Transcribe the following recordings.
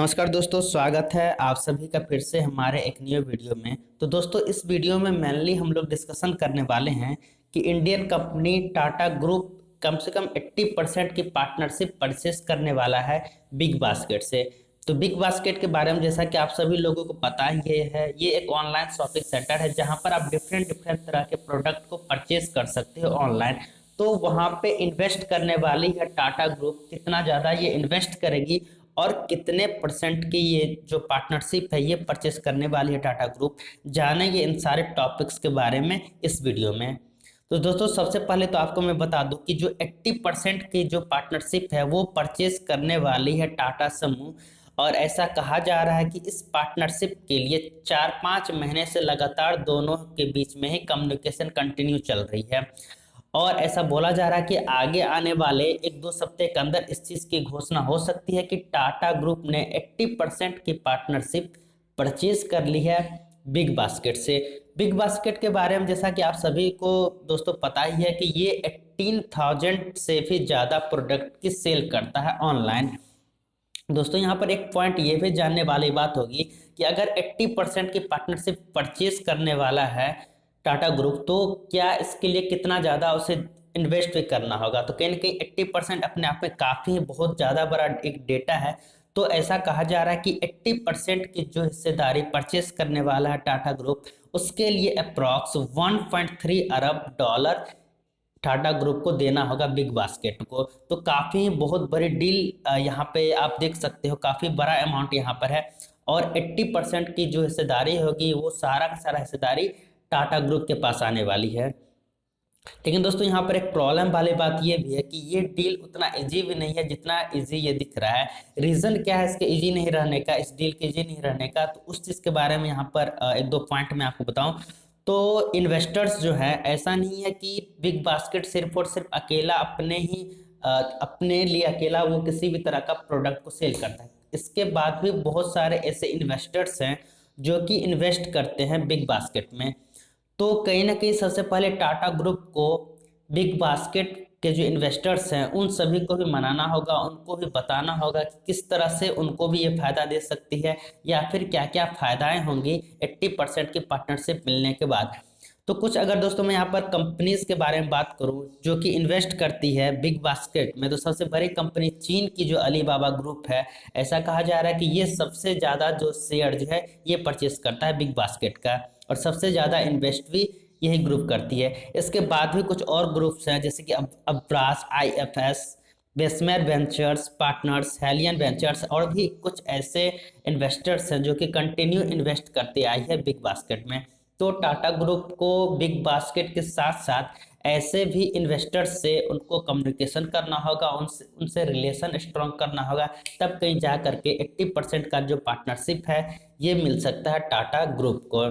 नमस्कार दोस्तों, स्वागत है आप सभी का फिर से हमारे एक न्यू वीडियो में। तो दोस्तों, इस वीडियो में मेनली हम लोग डिस्कशन करने वाले हैं कि इंडियन कंपनी टाटा ग्रुप कम से कम 80% की पार्टनरशिप परचेस करने वाला है बिग बास्केट से। तो बिग बास्केट के बारे में जैसा कि आप सभी लोगों को पता ही है, ये एक ऑनलाइन शॉपिंग सेंटर है जहां पर आप डिफरेंट डिफरेंट तरह के प्रोडक्ट को परचेस कर सकते हो ऑनलाइन। तो वहां पे इन्वेस्ट करने वाली है टाटा ग्रुप। कितना ज़्यादा ये इन्वेस्ट करेगी और कितने परसेंट की ये जो पार्टनरशिप है ये परचेस करने वाली है टाटा ग्रुप, जानेंगे इन सारे टॉपिक्स के बारे में इस वीडियो में। तो दोस्तों, सबसे पहले तो आपको मैं बता दूं कि जो 80% की जो पार्टनरशिप है वो परचेस करने वाली है टाटा समूह। और ऐसा कहा जा रहा है कि इस पार्टनरशिप के लिए 4-5 महीने से लगातार दोनों के बीच में ही कम्युनिकेशन कंटिन्यू चल रही है। और ऐसा बोला जा रहा है कि आगे आने वाले 1-2 सप्ताह के अंदर इस चीज़ की घोषणा हो सकती है कि टाटा ग्रुप ने 80% की पार्टनरशिप परचेज कर ली है बिग बास्केट से। बिग बास्केट के बारे में जैसा कि आप सभी को दोस्तों पता ही है कि ये 18,000 से भी ज़्यादा प्रोडक्ट की सेल करता है ऑनलाइन। दोस्तों, यहाँ पर एक पॉइंट ये भी जानने वाली बात होगी कि अगर 80% की पार्टनरशिप परचेज करने वाला है टाटा ग्रुप, तो क्या इसके लिए कितना ज़्यादा उसे इन्वेस्ट भी करना होगा। तो कहीं ना कहीं 80% अपने आप में काफ़ी बहुत ज़्यादा बड़ा एक डेटा है। तो ऐसा कहा जा रहा है कि 80% की जो हिस्सेदारी परचेस करने वाला है टाटा ग्रुप, उसके लिए अप्रॉक्स 1.3 अरब डॉलर टाटा ग्रुप को देना होगा बिग बास्केट को। तो काफ़ी बहुत बड़ी डील यहाँ पे आप देख सकते हो, काफ़ी बड़ा अमाउंट यहाँ पर है। और 80% की जो हिस्सेदारी होगी वो सारा का सारा हिस्सेदारी टाटा ग्रुप के पास आने वाली है। लेकिन दोस्तों, यहाँ पर एक प्रॉब्लम वाली बात ये भी है कि ये डील उतना इजी भी नहीं है जितना इजी ये दिख रहा है। रीज़न क्या है इसके इजी नहीं रहने का, इस डील के इजी नहीं रहने का, तो उस चीज़ के बारे में यहाँ पर 1-2 पॉइंट मैं आपको बताऊं। तो इन्वेस्टर्स जो है, ऐसा नहीं है कि बिग बास्केट सिर्फ और सिर्फ अकेला अपने लिए अकेला वो किसी भी तरह का प्रोडक्ट को सेल करता है। इसके बाद भी बहुत सारे ऐसे इन्वेस्टर्स हैं जो कि इन्वेस्ट करते हैं बिग बास्केट में। तो कहीं ना कहीं सबसे पहले टाटा ग्रुप को बिग बास्केट के जो इन्वेस्टर्स हैं उन सभी को भी मनाना होगा, उनको भी बताना होगा कि किस तरह से उनको भी ये फायदा दे सकती है या फिर क्या क्या फायदाएं होंगी 80% की पार्टनरशिप मिलने के बाद। तो कुछ अगर दोस्तों मैं यहाँ पर कंपनीज के बारे में बात करूँ जो कि इन्वेस्ट करती है बिग बास्केट में, तो सबसे बड़ी कंपनी चीन की जो अलीबाबा ग्रुप है, ऐसा कहा जा रहा है कि ये सबसे ज़्यादा जो शेयर जो है ये परचेस करता है बिग बास्केट का, और सबसे ज़्यादा इन्वेस्ट भी यही ग्रुप करती है। इसके बाद भी कुछ और ग्रुप्स हैं जैसे कि अब्रास, IFS, Bessemer ventures partners, Helion ventures, और भी कुछ ऐसे इन्वेस्टर्स हैं जो कि कंटिन्यू इन्वेस्ट करते आई है बिग बास्केट में। तो टाटा ग्रुप को बिग बास्केट के साथ साथ ऐसे भी इन्वेस्टर्स से उनको कम्युनिकेशन करना होगा, उनसे उनसे रिलेशन स्ट्रॉन्ग करना होगा, तब कहीं जा करके 80% का जो पार्टनरशिप है ये मिल सकता है टाटा ग्रुप को।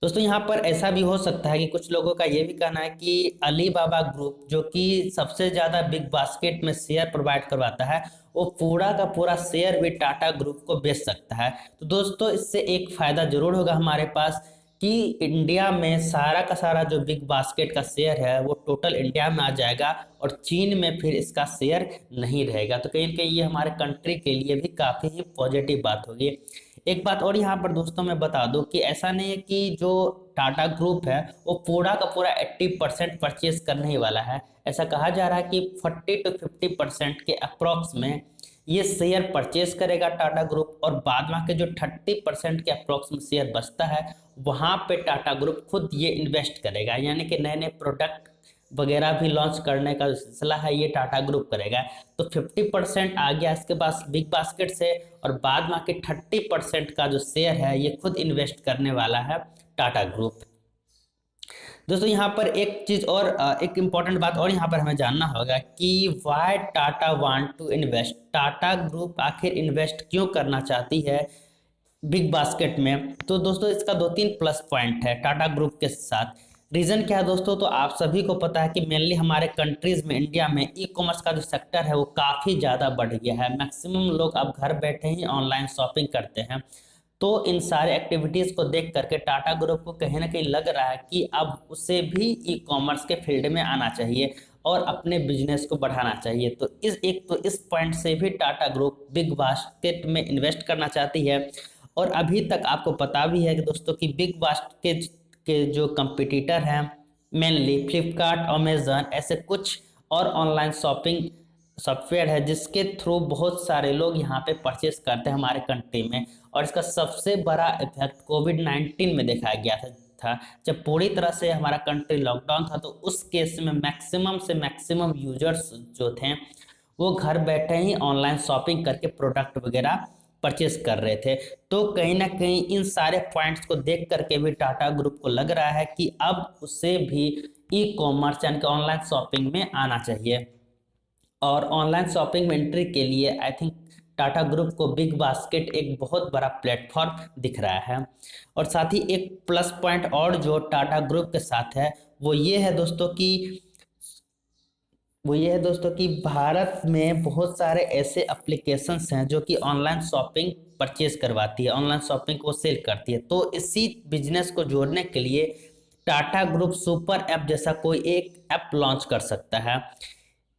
दोस्तों, यहाँ पर ऐसा भी हो सकता है कि कुछ लोगों का ये भी कहना है कि अलीबाबा ग्रुप जो कि सबसे ज़्यादा बिग बास्केट में शेयर प्रोवाइड करवाता है, वो पूरा का पूरा शेयर भी टाटा ग्रुप को बेच सकता है। तो दोस्तों, इससे एक फ़ायदा जरूर होगा हमारे पास कि इंडिया में सारा का सारा जो बिग बास्केट का शेयर है वो टोटल इंडिया में आ जाएगा और चीन में फिर इसका शेयर नहीं रहेगा। तो कहीं ना कहीं ये हमारे कंट्री के लिए भी काफ़ी ही पॉजिटिव बात होगी। एक बात और यहाँ पर दोस्तों मैं बता दूं कि ऐसा नहीं है कि जो टाटा ग्रुप है वो पूरा का पूरा 80% परचेज करने ही वाला है। ऐसा कहा जा रहा है कि 40-50% के अप्रोक्स में ये शेयर परचेज करेगा टाटा ग्रुप, और बाद में के जो 30% के अप्रोक्स में शेयर बचता है वहाँ पे टाटा ग्रुप खुद ये इन्वेस्ट करेगा, यानी कि नए नए प्रोडक्ट वगैरह भी लॉन्च करने का जो सिलसिला है ये टाटा ग्रुप करेगा। तो 50% आ गया इसके पास बिग बास्केट से, और बाद में के 30% का जो शेयर है ये खुद इन्वेस्ट करने वाला है टाटा ग्रुप। दोस्तों, यहाँ पर एक चीज़ और एक इम्पॉर्टेंट बात और यहाँ पर हमें जानना होगा कि why Tata want to invest, Tata group आखिर इन्वेस्ट क्यों करना चाहती है बिग बास्केट में। तो दोस्तों, इसका 2-3 प्लस पॉइंट है टाटा ग्रुप के साथ। रीज़न क्या है दोस्तों, तो आप सभी को पता है कि मेनली हमारे कंट्रीज़ में, इंडिया में ई कॉमर्स का जो सेक्टर है वो काफ़ी ज़्यादा बढ़ गया है। मैक्सिमम लोग अब घर बैठे ही ऑनलाइन शॉपिंग करते हैं। तो इन सारे एक्टिविटीज़ को देख करके टाटा ग्रुप को कहीं ना कहीं लग रहा है कि अब उसे भी ई कॉमर्स के फील्ड में आना चाहिए। और अपने बिजनेस को बढ़ाना चाहिए। तो इस पॉइंट से भी टाटा ग्रुप बिग बास्केट में इन्वेस्ट करना चाहती है। और अभी तक आपको पता भी है कि दोस्तों कि बिग बास्केट के जो कंपटीटर हैं मेनली फ्लिपकार्ट, अमेजन, ऐसे कुछ और ऑनलाइन शॉपिंग सॉफ्टवेयर है जिसके थ्रू बहुत सारे लोग यहाँ पे परचेस करते हैं हमारे कंट्री में। और इसका सबसे बड़ा इफेक्ट कोविड-19 में देखा गया था जब पूरी तरह से हमारा कंट्री लॉकडाउन था। तो उस केस में मैक्सिमम से मैक्सिमम यूजर्स जो थे वो घर बैठे ही ऑनलाइन शॉपिंग करके प्रोडक्ट वगैरह परचेस कर रहे थे। तो कहीं ना कहीं इन सारे पॉइंट्स को देख करके भी टाटा ग्रुप को लग रहा है कि अब उसे भी ई कॉमर्स यानी कि ऑनलाइन शॉपिंग में आना चाहिए। और ऑनलाइन शॉपिंग में एंट्री के लिए आई थिंक टाटा ग्रुप को बिग बास्केट एक बहुत बड़ा प्लेटफॉर्म दिख रहा है। और साथ ही एक प्लस पॉइंट और जो टाटा ग्रुप के साथ है वो ये है दोस्तों कि भारत में बहुत सारे ऐसे एप्लीकेशंस हैं जो कि ऑनलाइन शॉपिंग परचेज करवाती है, ऑनलाइन शॉपिंग को सेल करती है। तो इसी बिजनेस को जोड़ने के लिए टाटा ग्रुप सुपर ऐप जैसा कोई एक ऐप लॉन्च कर सकता है।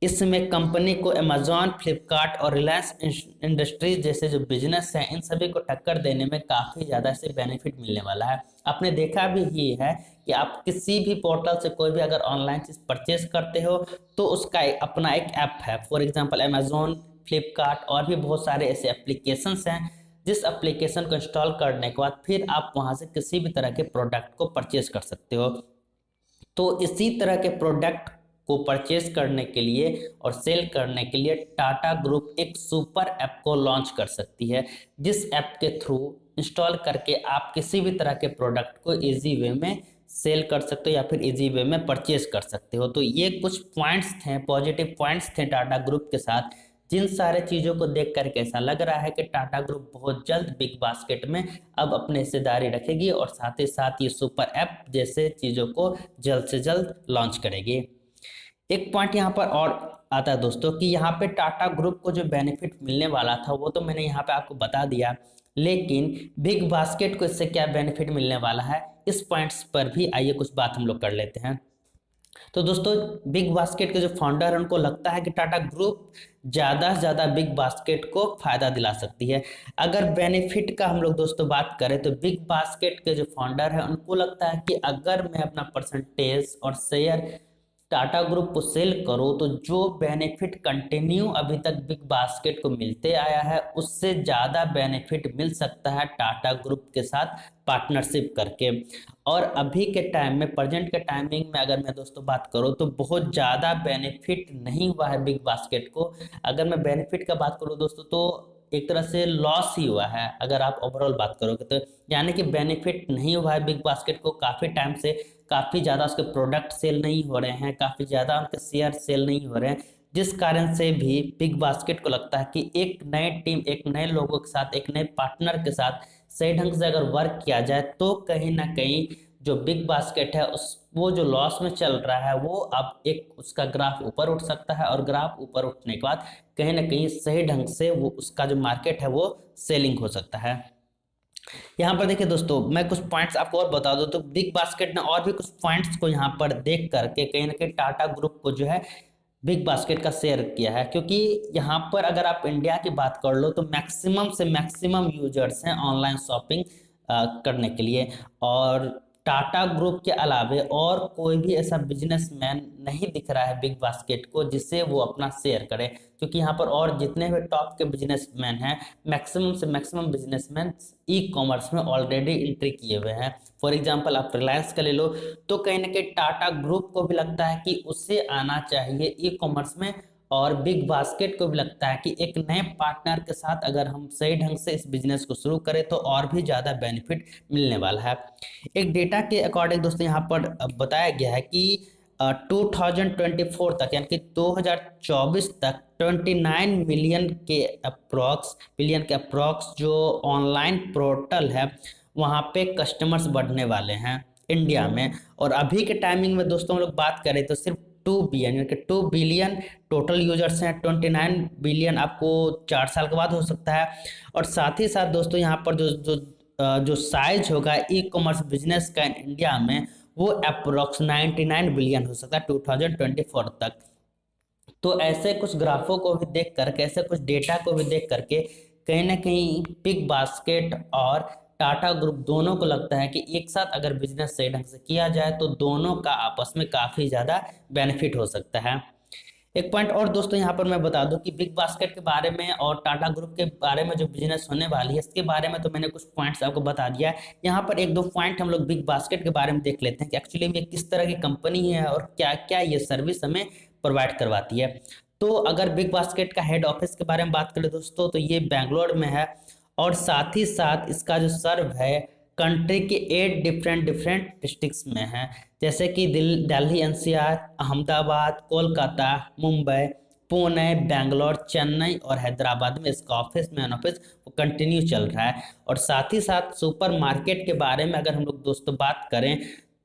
इसमें कंपनी को अमेजॉन, फ्लिपकार्ट और रिलायंस इंडस्ट्रीज जैसे जो बिजनेस हैं इन सभी को टक्कर देने में काफ़ी ज़्यादा से बेनिफिट मिलने वाला है। आपने देखा भी ये है कि आप किसी भी पोर्टल से कोई भी अगर ऑनलाइन चीज़ परचेज करते हो तो उसका अपना एक ऐप है। फॉर एग्जांपल अमेजॉन, फ्लिपकार्ट और भी बहुत सारे ऐसे एप्लीकेशंस हैं जिस एप्लीकेशन को इंस्टॉल करने के बाद फिर आप वहाँ से किसी भी तरह के प्रोडक्ट को परचेज कर सकते हो। तो इसी तरह के प्रोडक्ट को परचेज करने के लिए और सेल करने के लिए टाटा ग्रुप एक सुपर ऐप को लॉन्च कर सकती है जिस ऐप के थ्रू इंस्टॉल करके आप किसी भी तरह के प्रोडक्ट को इजी वे में सेल कर सकते हो या फिर इजी वे में परचेज कर सकते हो। तो ये कुछ पॉइंट्स थे, पॉजिटिव पॉइंट्स थे टाटा ग्रुप के साथ, जिन सारे चीज़ों को देख करके ऐसा लग रहा है कि टाटा ग्रुप बहुत जल्द बिग बास्केट में अब अपनी हिस्सेदारी रखेगी और साथ ही साथ ये सुपर ऐप जैसे चीज़ों को जल्द से जल्द लॉन्च करेगी। एक पॉइंट यहाँ पर और आता है दोस्तों कि यहाँ पे टाटा ग्रुप को जो बेनिफिट मिलने वाला था वो तो मैंने यहाँ पे आपको बता दिया, लेकिन बिग बास्केट को इससे क्या बेनिफिट मिलने वाला है इस पॉइंट्स पर भी आइए कुछ बात हम लोग कर लेते हैं। तो दोस्तों बिग बास्केट के जो फाउंडर हैं उनको लगता है कि टाटा ग्रुप ज़्यादा से ज़्यादा बिग बास्केट को फ़ायदा दिला सकती है। अगर बेनिफिट का हम लोग दोस्तों बात करें तो बिग बास्केट के जो फाउंडर हैं उनको लगता है कि अगर मैं अपना परसेंटेज और शेयर टाटा ग्रुप को सेल करो तो जो बेनिफिट कंटिन्यू अभी तक बिग बास्केट को मिलते आया है उससे ज़्यादा बेनिफिट मिल सकता है टाटा ग्रुप के साथ पार्टनरशिप करके। और अभी के टाइम में, प्रेजेंट के टाइमिंग में अगर मैं दोस्तों बात करूँ तो बहुत ज़्यादा बेनिफिट नहीं हुआ है बिग बास्केट को। अगर मैं बेनिफिट का बात करूँ दोस्तों तो एक तरह से लॉस ही हुआ है अगर आप ओवरऑल बात करोगे तो, यानी कि बेनिफिट नहीं हुआ है बिग बास्केट को। काफ़ी टाइम से काफ़ी ज़्यादा उसके प्रोडक्ट सेल नहीं हो रहे हैं, काफ़ी ज़्यादा उनके शेयर सेल नहीं हो रहे हैं, जिस कारण से भी बिग बास्केट को लगता है कि एक नए टीम, एक नए लोगों के साथ, एक नए पार्टनर के साथ सही ढंग से अगर वर्क किया जाए तो कहीं ना कहीं जो बिग बास्केट है वो जो लॉस में चल रहा है वो अब एक उसका ग्राफ ऊपर उठ सकता है। और ग्राफ ऊपर उठने के बाद कहीं ना कहीं सही ढंग से वो उसका जो मार्केट है वो सेलिंग हो सकता है। यहाँ पर देखिए दोस्तों मैं कुछ पॉइंट्स आपको और बता दूं तो बिग बास्केट ने और भी कुछ पॉइंट्स को यहाँ पर देख करके कहीं ना कहीं टाटा ग्रुप को जो है बिग बास्केट का शेयर किया है। क्योंकि यहाँ पर अगर आप इंडिया की बात कर लो तो मैक्सिमम से मैक्सिमम यूजर्स हैं ऑनलाइन शॉपिंग करने के लिए। और टाटा ग्रुप के अलावे और कोई भी ऐसा बिजनेसमैन नहीं दिख रहा है बिग बास्केट को जिसे वो अपना शेयर करे। क्योंकि यहाँ पर और जितने भी टॉप के बिजनेसमैन हैं मैक्सिमम से मैक्सिमम बिजनेसमैन ई कॉमर्स में ऑलरेडी एंट्री किए हुए हैं। फॉर एग्जांपल आप रिलायंस का ले लो तो कहीं ना कहीं टाटा ग्रुप को भी लगता है कि उसे आना चाहिए ई कॉमर्स में। और बिग बास्केट को भी लगता है कि एक नए पार्टनर के साथ अगर हम सही ढंग से इस बिजनेस को शुरू करें तो और भी ज़्यादा बेनिफिट मिलने वाला है। एक डेटा के अकॉर्डिंग दोस्तों यहाँ पर बताया गया है कि 2024 तक यानी कि 2024 तक 29 बिलियन के अप्रॉक्स जो ऑनलाइन पोर्टल है वहाँ पे कस्टमर्स बढ़ने वाले हैं इंडिया में। और अभी के टाइमिंग में दोस्तों हम लोग बात करें तो सिर्फ 2 बिलियन यानी कि 2 बिलियन टोटल यूजर्स हैं। 29 बिलियन आपको 4 साल के बाद हो सकता है। और साथ ही साथ दोस्तों यहाँ पर जो साइज होगा ई कॉमर्स बिजनेस का इंडिया में वो अप्रोक्स 99 बिलियन हो सकता है 2024 तक। तो ऐसे कुछ ग्राफों को भी देख करके, ऐसे कुछ डेटा को भी देख करके कहीं ना कहीं बिग बास्केट और टाटा ग्रुप दोनों को लगता है कि एक साथ अगर बिजनेस सही ढंग से किया जाए तो दोनों का आपस में काफ़ी ज़्यादा बेनिफिट हो सकता है। एक पॉइंट और दोस्तों यहाँ पर मैं बता दूं कि बिग बास्केट के बारे में और टाटा ग्रुप के बारे में जो बिजनेस होने वाली है इसके बारे में तो मैंने कुछ पॉइंट्स आपको बता दिया है। यहाँ पर एक दो पॉइंट हम लोग बिग बास्केट के बारे में देख लेते हैं कि एक्चुअली ये किस तरह की कंपनी है और क्या क्या ये सर्विस हमें प्रोवाइड करवाती है। तो अगर बिग बास्केट का हेड ऑफिस के बारे में बात करें दोस्तों तो ये बेंगलोर में है, और साथ ही साथ इसका जो सर्व है कंट्री के 8 डिफरेंट डिफरेंट डिस्ट्रिक्ट्स में है, जैसे कि दिल्ली एनसीआर, अहमदाबाद, कोलकाता, मुंबई, पुणे, बेंगलोर, चेन्नई और हैदराबाद में इसका ऑफिस मेन ऑफिस वो कंटिन्यू चल रहा है। और साथ ही साथ सुपर मार्केट के बारे में अगर हम लोग दोस्तों बात करें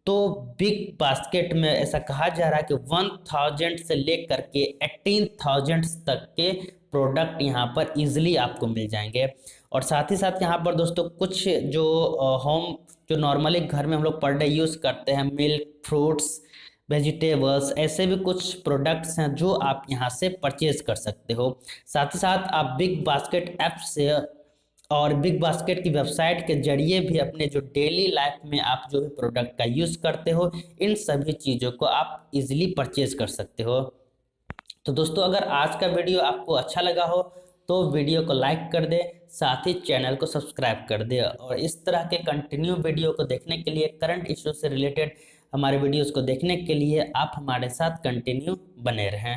तो बिग बास्केट में ऐसा कहा जा रहा है कि 1000 से लेकर के 18,000 तक के प्रोडक्ट यहाँ पर इजीली आपको मिल जाएंगे। और साथ ही साथ यहाँ पर दोस्तों कुछ जो होम जो नॉर्मली घर में हम लोग पर डे यूज़ करते हैं, मिल्क, फ्रूट्स, वेजिटेबल्स, ऐसे भी कुछ प्रोडक्ट्स हैं जो आप यहाँ से परचेज कर सकते हो। साथ ही साथ आप बिग बास्केट ऐप से और बिग बास्केट की वेबसाइट के जरिए भी अपने जो डेली लाइफ में आप जो भी प्रोडक्ट का यूज़ करते हो इन सभी चीज़ों को आप इजीली परचेज कर सकते हो। तो दोस्तों अगर आज का वीडियो आपको अच्छा लगा हो तो वीडियो को लाइक कर दे, साथ ही चैनल को सब्सक्राइब कर दे, और इस तरह के कंटिन्यू वीडियो को देखने के लिए, करंट इश्यू से रिलेटेड हमारे वीडियोस को देखने के लिए आप हमारे साथ कंटिन्यू बने रहें।